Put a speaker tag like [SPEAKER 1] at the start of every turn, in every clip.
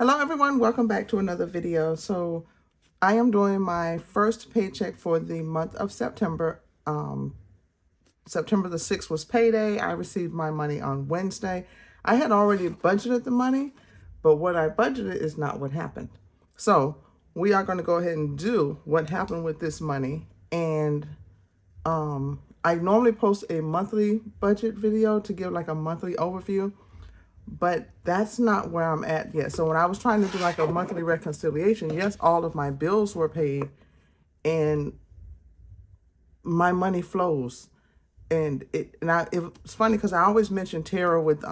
[SPEAKER 1] Hello everyone, welcome back to another video. So I am doing my first paycheck for the month of September. September the 6th was payday. I received my money on Wednesday. I had already budgeted the money, but what I budgeted is not what happened. So we are going to go ahead and do what happened with this money. And I normally post a monthly budget video to give like a monthly overview, but that's not where I'm at yet. So when I was trying to do like a monthly reconciliation, yes, all of my bills were paid and my money flows. And it's funny because I always mention Tara with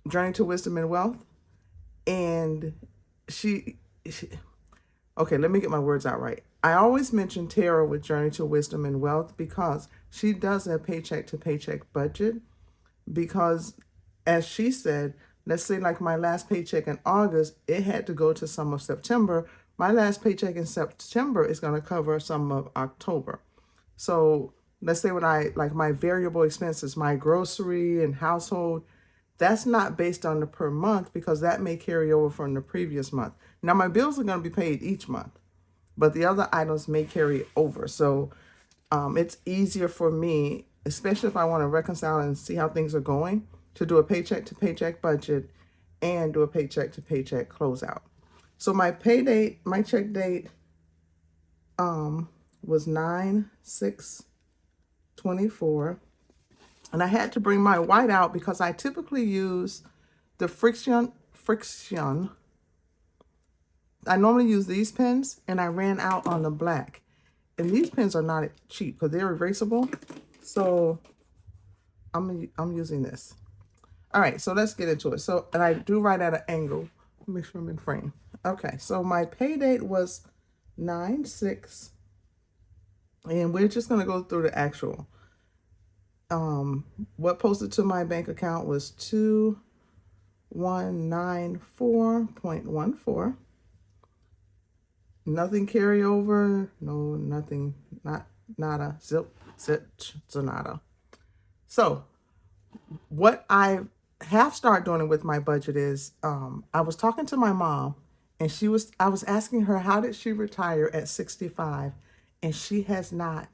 [SPEAKER 1] Journey to Wisdom and Wealth. And she okay, let me get my words out right. I always mention Tara with Journey to Wisdom and Wealth because she does a paycheck to paycheck budget. Because as she said, let's say like my last paycheck in August, it had to go to some of September. My last paycheck in September is going to cover some of October. So let's say when I like my variable expenses, my grocery and household, that's not based on the per month because that may carry over from the previous month. Now my bills are going to be paid each month, but the other items may carry over. So it's easier for me, especially if I want to reconcile and see how things are going, to do a paycheck to paycheck budget and do a paycheck to paycheck closeout. So my pay date, my check date was 9/6/24. And I had to bring my white out because I typically use the friction. I normally use these pens and I ran out on the black. And these pens are not cheap because they're erasable. So I'm using this. All right, so let's get into it. So, and I do write at an angle. Make sure I'm in frame. Okay, so my pay date was 9/6. And we're just going to go through the actual. What posted to my bank account was 2194.14. Nothing carryover, no, nothing, nada, zip, nada. So what I have started doing with my budget is, I was talking to my mom and I was asking her, how did she retire at 65? And she has not.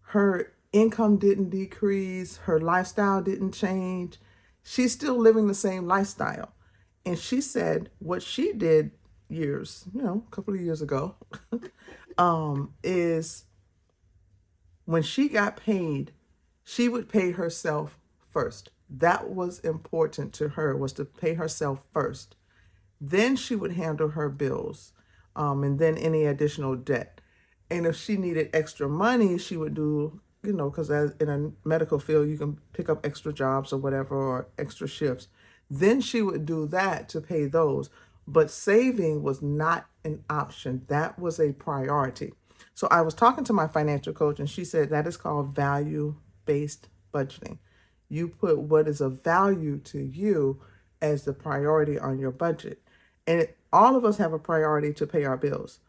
[SPEAKER 1] Her income didn't decrease. Her lifestyle didn't change. She's still living the same lifestyle. And she said what she did years, a couple of years ago, is when she got paid, she would pay herself first. That was important to her, was to pay herself first. Then she would handle her bills, and then any additional debt. And if she needed extra money, she would do, because as in a medical field, you can pick up extra jobs or whatever, or extra shifts. Then she would do that to pay those. But saving was not an option. That was a priority. So I was talking to my financial coach and she said that is called value-based budgeting. You put what is of value to you as the priority on your budget. And all of us have a priority to pay our bills.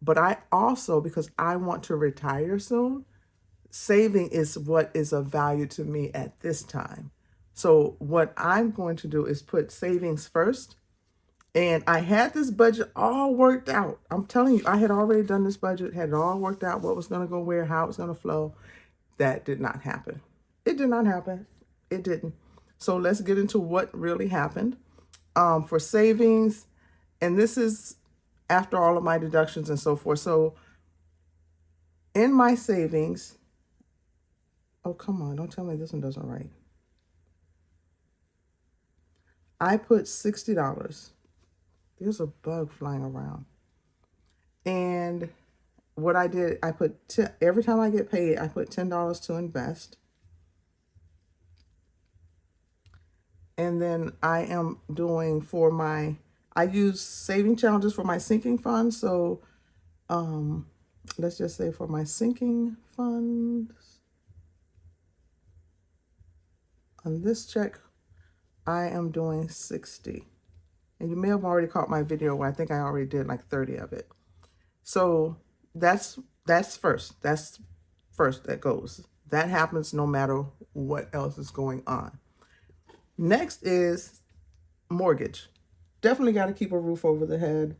[SPEAKER 1] But I also, because I want to retire soon, saving is what is of value to me at this time. So what I'm going to do is put savings first. And I had this budget all worked out. I'm telling you, I had already done this budget, had it all worked out, what was going to go where, how it was going to flow. That did not happen. It did not happen. It didn't. So let's get into what really happened. For savings, and this is after all of my deductions and so forth. So in my savings, oh, come on, don't tell me this one doesn't write. I put $60. There's a bug flying around. And what I did, I put, every time I get paid, I put $10 to invest. And then I am doing I use saving challenges for my sinking fund. So let's just say for my sinking funds, on this check, I am doing 60. And you may have already caught my video where I think I already did like 30 of it. So that's first. That's first that goes. That happens no matter what else is going on. Next is mortgage. Definitely got to keep a roof over the head.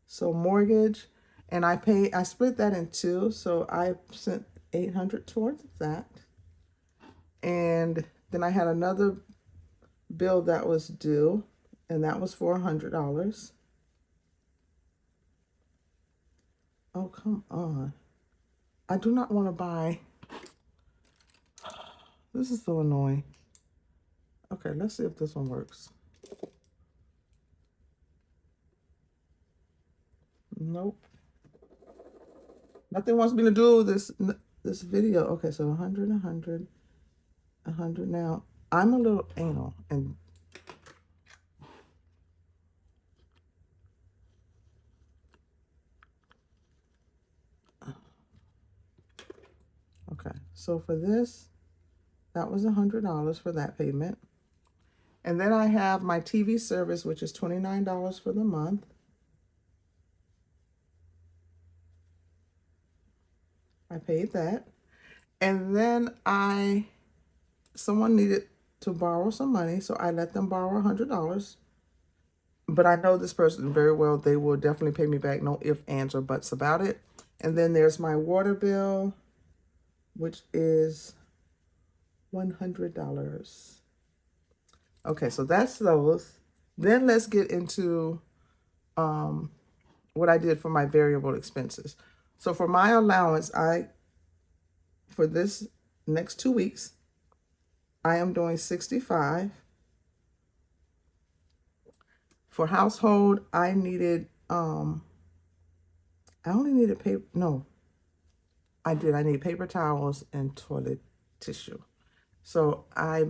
[SPEAKER 1] So mortgage, and I split that in two, so I sent 800 towards that. And then I had another bill that was due, and that was $400. Oh, come on. I do not want to buy. This is so annoying. Okay, let's see if this one works. Nope. Nothing wants me to do this video. Okay, so 100, 100, 100. Now, I'm a little anal, and okay, so for this, that was $100 for that payment. And then I have my TV service, which is $29 for the month. I paid that. And then someone needed to borrow some money, so I let them borrow $100. But I know this person very well. They will definitely pay me back. No ifs, ands, or buts about it. And then there's my water bill, which is $100. Okay, so that's those. Then let's get into what I did for my variable expenses. So for my allowance, for this next 2 weeks, I am doing 65. For household, I needed I only needed paper. No, I did. I need paper towels and toilet tissue. So I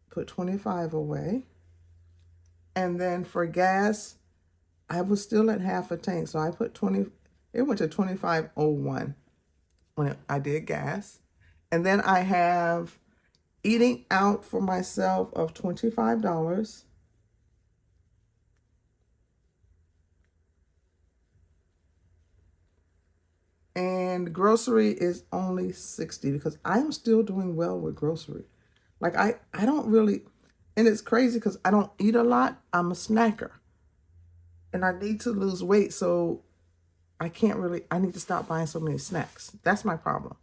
[SPEAKER 1] put 25 away. And then for gas, I was still at half a tank. So I put 20, it went to 25.01 when I did gas. And then I have eating out for myself of $25. And grocery is only 60 because I'm still doing well with grocery. Like I don't really, and it's crazy because I don't eat a lot. I'm a snacker. And I need to lose weight, so I need to stop buying so many snacks. That's my problem.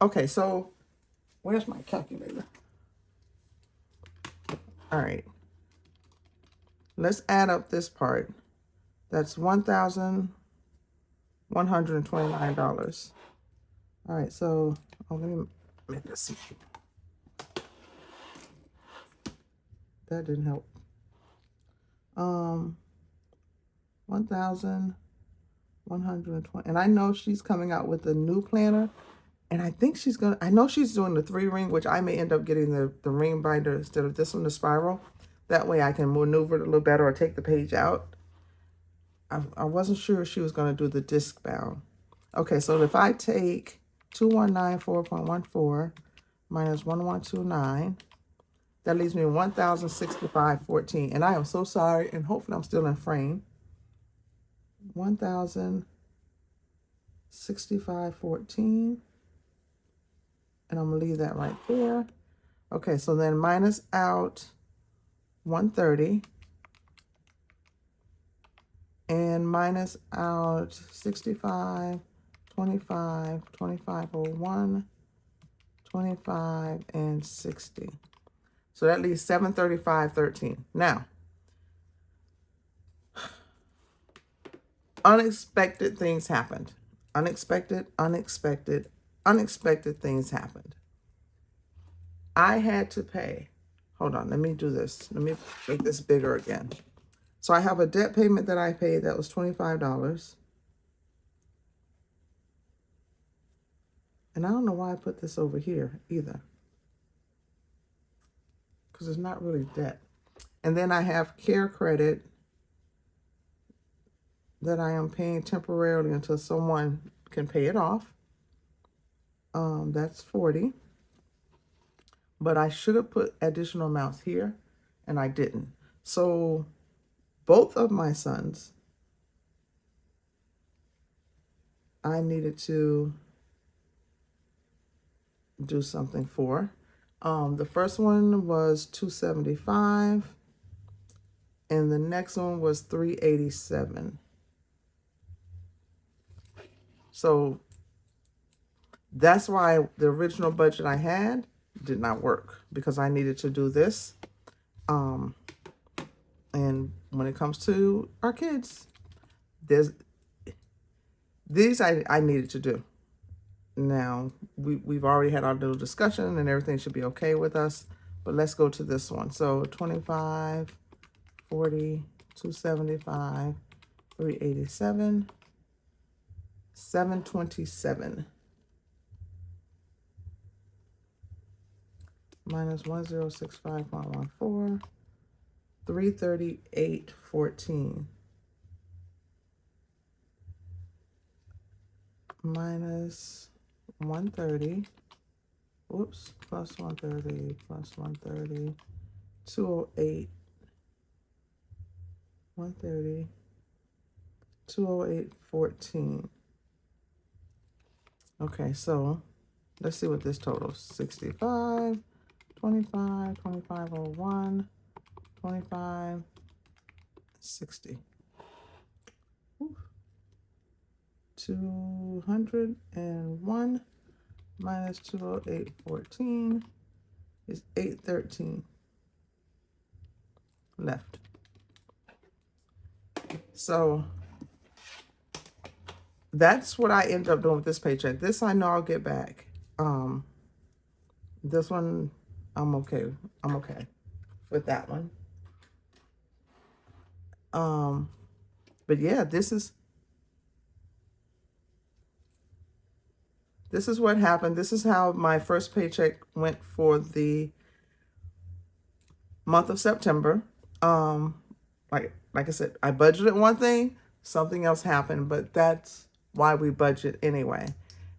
[SPEAKER 1] Okay, so where's my calculator? All right. Let's add up this part. That's $1,129. All right, so let me make this see. That didn't help. 1,120. And I know she's coming out with a new planner. And I think I know she's doing the 3-ring, which I may end up getting the ring binder instead of this one, the spiral. That way I can maneuver it a little better or take the page out. I wasn't sure if she was going to do the disc bound. Okay, so if I take 2194.14 minus 1129, that leaves me 1,065.14. And I am so sorry, and hopefully I'm still in frame. 1,065.14. And I'm going to leave that right there. Okay, so then minus out 130. And minus out 65, 25, 2501, 25, and 60. So that leaves 735.13. Now, unexpected things happened. Unexpected things happened. I had to pay. Hold on, let me do this. Let me make this bigger again. So I have a debt payment that I paid that was $25. And I don't know why I put this over here either, because it's not really debt. And then I have care credit that I am paying temporarily until someone can pay it off. That's 40. But I should have put additional amounts here, and I didn't. So both of my sons, I needed to do something for. The first one was 275, and the next one was 387. So that's why the original budget I had did not work, because I needed to do this. And when it comes to our kids, these I needed to do. Now, we've already had our little discussion and everything should be okay with us. But let's go to this one. So 25, 40, 275, 387, 727. Minus 1065.14, 338.14. Minus 130, whoops, plus 130, plus 130, 208, 130, 208.14. Okay, so let's see what this totals. 65, 25, 2501, 25, 60. 201 minus 208.14 is 813 left. So that's what I ended up doing with this paycheck. This I know I'll get back. This one I'm okay. I'm okay with that one. But yeah, this is what happened. This is how my first paycheck went for the month of September. Like I said, I budgeted one thing, something else happened, but that's why we budget anyway.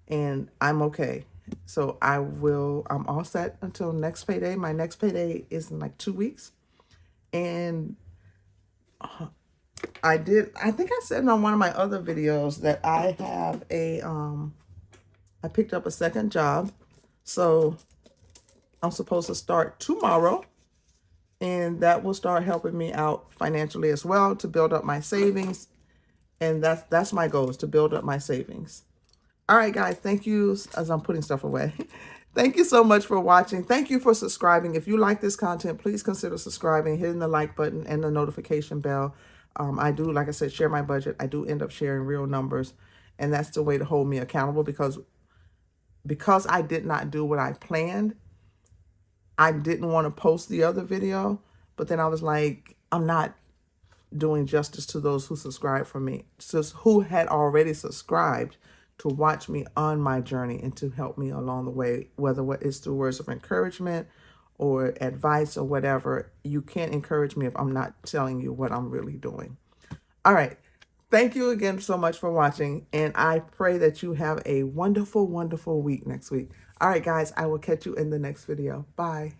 [SPEAKER 1] And I'm okay. So I'm all set until next payday. My next payday is in like 2 weeks. And I think I said on one of my other videos that I have I picked up a second job. So I'm supposed to start tomorrow. And that will start helping me out financially as well, to build up my savings. And that's my goal, is to build up my savings. All right, guys, thank you, as I'm putting stuff away. Thank you so much for watching. Thank you for subscribing. If you like this content, please consider subscribing, hitting the like button and the notification bell. I do, like I said, share my budget. I do end up sharing real numbers. And that's the way to hold me accountable, because I did not do what I planned. I didn't want to post the other video, but then I was like, I'm not doing justice to those who subscribe for me, who had already subscribed to watch me on my journey and to help me along the way, whether it's through words of encouragement or advice or whatever. You can't encourage me if I'm not telling you what I'm really doing. All right. Thank you again so much for watching, and I pray that you have a wonderful, wonderful week next week. All right, guys, I will catch you in the next video. Bye.